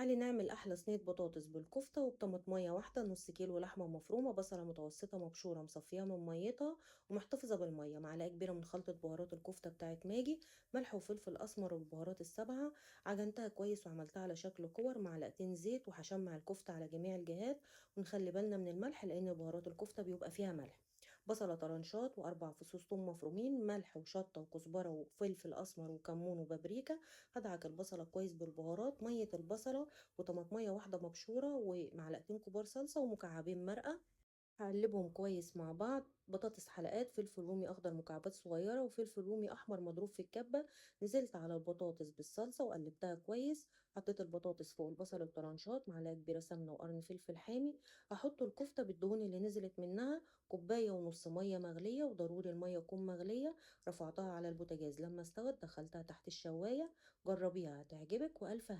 تعالي نعمل أحلى صينية بطاطس بالكفتة وبطماطمية واحدة، نص كيلو لحمة مفرومة، بصلة متوسطة مبشورة مصفية من ميتها ومحتفظة بالمية، معلقة كبيرة من خلطة بهارات الكفتة بتاعت ماجي، ملح وفلفل أسمر والبهارات السبعة. عجنتها كويس وعملتها على شكل كور، معلقتين زيت وهشمع الكفتة على جميع الجهات. ونخلي بالنا من الملح لأن بهارات الكفتة بيبقى فيها ملح. بصلة طرنشات وأربع فصوص ثوم مفرومين، ملح وشطة وكزبرة وفلفل أسمر وكمون وبابريكا. هدعك البصلة كويس بالبهارات، مية البصلة وطماطمية واحدة مبشورة ومعلقتين كبار صلصة ومكعبين مرقة. هقلبهم كويس مع بعض. بطاطس حلقات، فلفل رومي اخضر مكعبات صغيرة وفلفل رومي احمر مضروب في الكبة. نزلت على البطاطس بالصلصة وقلبتها كويس. حطيت البطاطس فوق البصل الطرنشات، معلقة كبيرة سمنة وقرن فلفل حامي. هحط الكفتة بالدهون اللي نزلت منها، كوباية ونص مية مغلية وضروري المية تكون مغلية. رفعتها على البوتاجاز، لما استوت دخلتها تحت الشواية. جربيها هتعجبك، وألف هنا.